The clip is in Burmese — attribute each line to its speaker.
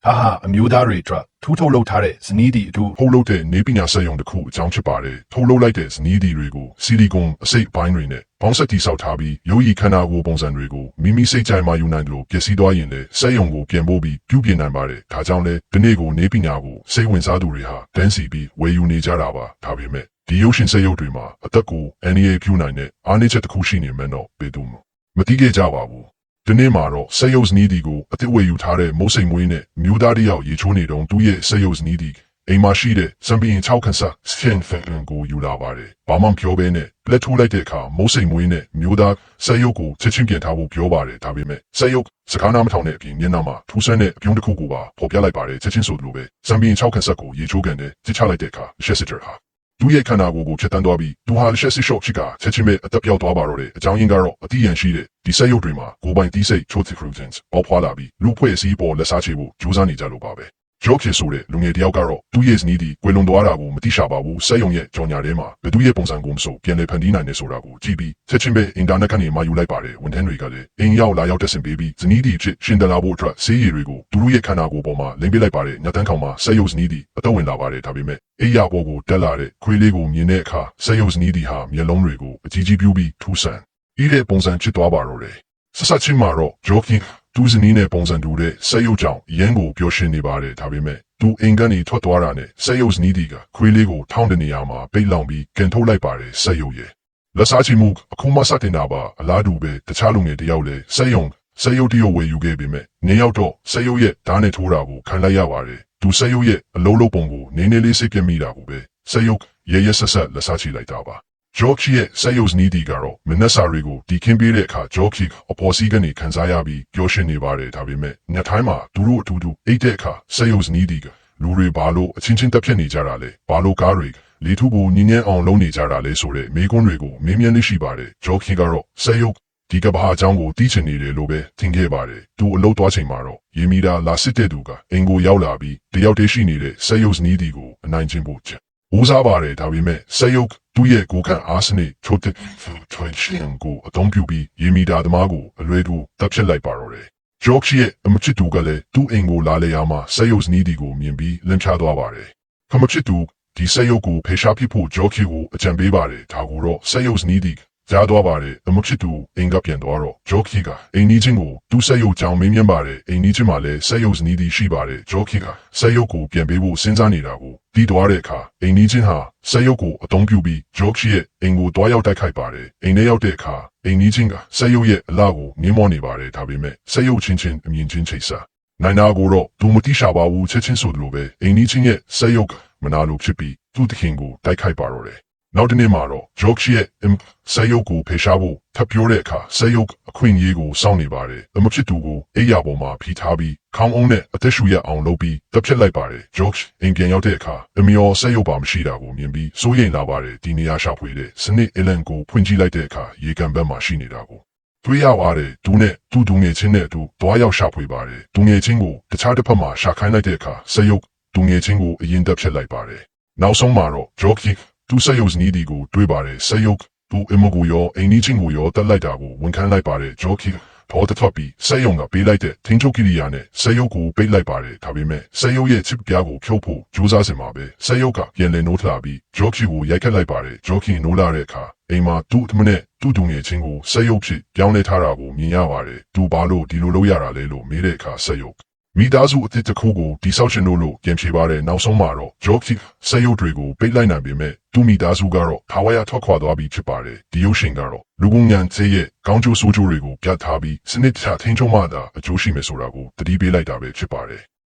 Speaker 1: အမျိုးသားတွေအတွက်ထူးထုတ်လုပ်ထားတဲ့ဇနီးတီအတူ
Speaker 2: ထုတ်လုပ်တဲ့နေပညာစက်ရုံတစ်ခုအကြောင်းဖြစ်ပါတယ်ထုတ်လုပ်လိုက်တဲ့ဇနီးတီတွေကိုဆီလီကွန်အစိတ်ပိုင်းတွေနဲ့ပေါင်းစပ်တည်ဆောက်ထားပြီးရုပ်ရည်ခန္ဓာကိုယ်ပုံစံတွေကိုမိမိစိတ်ကြိုက်မှယူနိုင်တယ်လို့ပျက်စီးသွားရင်လည်းစက်ရုံကိုပြန်ပို့ပြီးပြုပြင်နိုင်ပါတယ်ဒါကြောင့်လည်းဒီနေ့ကိုနေပညာကိုစိတ်ဝင်စားသူတွေဟာတန်းစီပြီးဝယ်ယူနေကြတာပါဒါပေမဲ့ဒီရုပ်ရှင်စက်ရုပ်တွေမှာအသက်ကိုအန္တရာယ်ပြုနိုင်တဲ့အားနည်းချက်တစ်ခုရှိနေမှတော့ဘယ်သူမှမသိခဲ့ကြပါဘူးဒီနေ့မှာတော့စက်ရုပ်ဇနီးတီကိုအသစ်ဝယ်ယူထားတဲ့မိုးစိမ်မွေးနဲ့မျိုးသားတယောက်ရေချိုးနေတော့သူ့ရဲ့စက်ရုပ်ဇနီးတီအိမ်မှာရှိတဲ့စံပင်6ခန်းစားစင်ဖန်ကိုယူလာပါတယ်။ဘာမှပြောဘဲနဲ့လက်ထိုးလိုက်တဲ့အခါမိုးစိမ်မွေးနဲ့မျိုးသားစက်ရုပ်ကိုချက်ချင်းပြန်ထားဖို့ပြောပါတယ်ဒါပေမဲ့စက်ရုပ်စကားနားမထောင်တဲ့အပြင်မျက်နှာမှာထူးဆန်းတဲ့အပြုံးတစ်ခုကိုပါပေါ်ပြလိုက်ပါတယ်ချက်ချင်းဆိုသလိုပဲစံပင်6ခန်းစားကိုရေချိုးကန်နဲ့ကြစ်ချလိုက်တဲ့အခါရှက်စစ်တာဟာသူ့ရဲ့ခန္ဓာကိုယ်ကိုဖြတ်တန်းသွားပြီးသူဟာရှက်စစ်ရှော့ဖြစ်ကချက်ချင်းပဲအသက်ပြောက်သွားပါတော့တယ်အကြောင်းရင်းကတော့အတိအယံရှိတဲ့ဒီစက်ရုပ်တွေမှာကိုယ်ပိုင်တီးစိတ်ချိုးသစ်ခရူဂျန်ပေါ်ဖွာလာပြီးလူဖွဲ့စည်းပေါ်လက်စားချေဖို့ကြိုးစားနေကြလို့ပါပဲဂျော့ဖြစ်ဆိုတဲ့လူငယ်တယောက်ကတော့သူ့ရဲ့ဇနီးတီကွယ်လွန်သွားတာကိုမသိရှာပါဘူးစက်ရုံရဲ့ကြော်ညာထဲမှာဘယ်သူရဲ့ပုံစံကိုမဆိုပြန်လည်ဖန်တီးနိုင်တယ်ဆိုတာကိုကြည့်ပြီးချက်ချင်းပဲအင်တာနက်ကနေမှယူလိုက်ပါတယ်ဝန်ထမ်းတွေကလည်းအိမ်ရောက်လာရောက်တက်ဆင်ပေးပြီးဇနီးတီဖြစ်ရှင်တလာဖို့အတွက်ဆေးရည်တွေကိုသူတို့ရဲ့ခန္ဓာကိုယ်ပေါ်မှာလိမ့်ပေးလိုက်ပါတယ်ညတန်းခေါင်မှာစက်ရုံဇနီးတီအသက်ဝင်လာပါတယ်ဒါပေမဲ့အိယာပေါ်ကိုတက်လာတဲ့ခွေးလေးကိုမြင်တဲ့အခါစက်ရုံဇနီးတီဟာမျက်လုံးတွေကိုအကြီးကြီးပြူးပြီးထူးဆန်းဤတဲ့ပုံစံဖြစ်သွားပါတော့တယ်ဆက်ဆက်ချင်းမှာတော့ဂျိုကင်သူဇနီးနဲ့ပုံစံတူတဲ့စက်ရုံကြောင့်ရန်ကိုပျော်ရွှင်နေပါတယ်ဒါပေမဲ့သူအင်ကန်ကြီးထွက်သွားတာနဲ့စက်ရုပ်ဇနီးတီကခွေးလေးကိုထောင်းတဲ့နေရာမှာပိတ်လောင်ပြီးကန်ထုတ်လိုက်ပါတယ်စက်ရုပ်ရဲ့လက်စားချီမှုအခုမှစတင်တာပါအလားတူပဲတခြားလူငယ်တယောက်လည်းစက်ရုပ်တရုပ်ဝယ်ယူခဲ့ပေမဲ့နေရောက်တော့စက်ရုပ်ရဲ့ဓာတ်နဲ့ထိုးတာကိုခံလိုက်ရပါတယ်သူစက်ရုပ်ရဲ့အလုံးလုံးပုံကိုနည်းနည်းလေးစိတ်ပြမိတာကိုပဲစက်ရုပ်ရဲဆက်ဆက်လက်စားချီလိုက်တာပါဂျော့ခီရဲ့စက်ရုပ်ဇနီးတီကတော့မနက်စာတွေကိုဒီခင်းပေးတဲ့အခါဂျော့ခီအပေါ်စီးကနေခံစားရပြီးပျော်ရွှင်နေပါတယ်ဒါပေမဲ့ညထိုင်းမှာသူတို့အတူတူအိတ်တဲ့အခါစက်ရုပ်ဇနီးတီကလူတွေဘာလို့အချင်းချင်းတက်ဖြစ်နေကြတာလဲဘာလို့ကားတွေလေထုကိုညင်ညမ်းအောင်လုပ်နေကြတာလဲဆိုတဲ့မေးခွန်းတွေကိုမေးမြန်းနေရှိပါတယ်ဂျော့ခီကတော့စက်ရုပ်ဒီကဘာအကြောင်းကိုသိချင်နေတယ်လို့ပဲထင်ခဲ့ပါတယ်သူအလုပ်သွားချိန်မှာတော့ရေမီတာလာစစ်တဲ့သူကအင်ကိုရောက်လာပြီးတယောက်တည်းရှိနေတဲ့စက်ရုပ်ဇနီးတီကိုအနိုင်ကျင့်ဖို့ချက်ဦးစားပါတယ်ဒါပေမဲ့စက်ရုပ်သူ့ရဲ့ကိုခံအားစနစ်ချိုးတဲ့ထွင်ရှင်ကိုအသုံးပြုပြီးရေမီတာသမားကိုအလွယ်တူတပ်ဖြစ်လိုက်ပါတော့တယ်ဂျော့ခီရဲ့အမချစ်သူကလည်းသူ့အိမ်ကိုလာလေရမှာစက်ရုပ်ဇနီးတီကိုမြင်ပြီးလန့်ချသွားပါတယ်ခမချစ်သူဒီစက်ရုပ်ကိုဖေရှားပြဖို့ဂျော့ခီကိုအကြံပေးပါတယ်ဒါကိုတော့စက်ရုပ်ဇနီးတီကြားသွားပါတယ်အမချစ်သူအိမ်ကပြန်သွားတော့ဂျော့ခီကအိမ်နီးချင်းကိုသူ့စက်ရုပ်ကြောင်မင်းမြန်းပါတယ်အိမ်နီးချင်းမှာလည်းစက်ရုပ်ဇနီးတီရှိပါတယ်ဂျော့ခီကစက်ရုပ်ကိုပြန်ပေးဖို့စဉ်းစားနေတာကိုတီးသွားတဲ့အခါအိမ်နီးချင်းဟာစက်ရုပ်ကိုအသုံးပြုပြီးဂျော့ခီရဲ့အိမ်ကိုတွားရောက်တိုက်ခိုက်ပါတယ်အိမ်ထဲရောက်တဲ့အခါအိမ်နီးချင်းကစက်ရုပ်ရဲ့အလားကိုမြင်မောနေပါတယ်ဒါပေမဲ့စက်ရုပ်ချင်းအမြင်ချင်းချိတ်ဆက်နိုင်နာကိုတော့သူမတိရှာပါဘူးချက်ချင်းဆိုသလိုပဲအိမ်နီးချင်းရဲ့စက်ရုပ်မနာလိုဖြစ်ပြီးသူ့တခင်ကိုတိုက်ခိုက်ပါတော့တယ်နောက်တနေ့မှာတော့ဂျော့ခီရဲ့စက်ရုပ်ကိုဖေရှားဖို့ထပ်ပြောတဲ့အခါစက်ရုပ်အခွင့်အရေးကိုစောင့်နေပါတယ်အမဖြစ်သူကိုအိယာပေါ်မှာဖိထားပြီးခေါင်းအုံးနဲ့အသက်ရှူရအောင်လုပ်ပြီးတပ်ဖြစ်လိုက်ပါတယ်ဂျော့အိမ်ပြန်ရောက်တဲ့အခါအမေရောစက်ရုပ်ပါမရှိတာကိုမြင်ပြီးစိုးရိမ်လာပါတယ်ဒီနေရာရှာဖွေတဲ့စနစ်အလန်ကိုဖွင့်ကြည့်လိုက်တဲ့အခါရေကန်ဘက်မှာရှိနေတာကိုတွေ့ရပါတယ်သူနဲ့သူ့ဒူငယ်ချင်းနဲ့သူတွားရောက်ရှာဖွေပါတယ်ဒူငယ်ချင်းကိုတခြားတစ်ဖက်မှာရှာခိုင်းလိုက်တဲ့အခါစက်ရုပ်ဒူငယ်ချင်းကိုအရင်တပ်ဖြစ်လိုက်ပါတယ်နောက်ဆုံးမှာတော့ဂျော့ခီသူစက်ရုပ်ဇနီးတီကိုတွေးပါတယ်စက်ရုပ်သူအမကိုရောအိမ်နီးချင်းကိုရောတက်လိုက်တာကိုဝန်ခံလိုက်ပါတယ်ဂျော့ခီပေါ်တထွက်ပြီးစက်ရုံကပေးလိုက်တဲ့ထင်းချုပ်ကိရိယာနဲ့စက်ရုပ်ကိုပိတ်လိုက်ပါတယ်ဒါပေမဲ့စက်ရုပ်ရဲ့ချစ်ပြားကိုဖြုတ်ဖို့ကြိုးစားစင်မှာပဲစက်ရုပ်ကပြန်လည်နိုးထလာပြီးဂျော့ခီကိုရိုက်ခတ်လိုက်ပါတယ်ဂျော့ခီနိုးလာတဲ့အခါအိမ်မှာသူ့အမနဲ့သူ့ဒူငယ်ချင်းကိုစက်ရုပ်ဖြစ်ပြောင်းလဲထားတာကိုမြင်ရပါတယ်သူဘာလို့ဒီလိုလုပ်ရတာလဲလို့မေးတဲ့အခါစက်ရုပ်မိသားစုအသစ်တစ်ခုကိုတိဆောက်ရှင်လို့ပြန်ဖြေပါတယ်နောက်ဆုံးမှာတော့ဂျော့ခီစက်ရုပ်တွေကိုပိတ်လိုက်နိုင်ပေမဲ့သူ့မိသားစုကတော့ထာဝရထွက်ခွာသွားပြီးဖြစ်ပါတယ်ဒီရုပ်ရှင်ကတော့လူကုန်ညံစေးရဲ့ကောင်းကျိုးဆိုးကျိုးတွေကိုပြသထားပြီးစနစ်တကျထိန်းချုပ်မှသာအကျိုးရှိမယ်ဆိုတာကိုသတိပေးလိုက်တာပဲဖြစ်ပါတယ်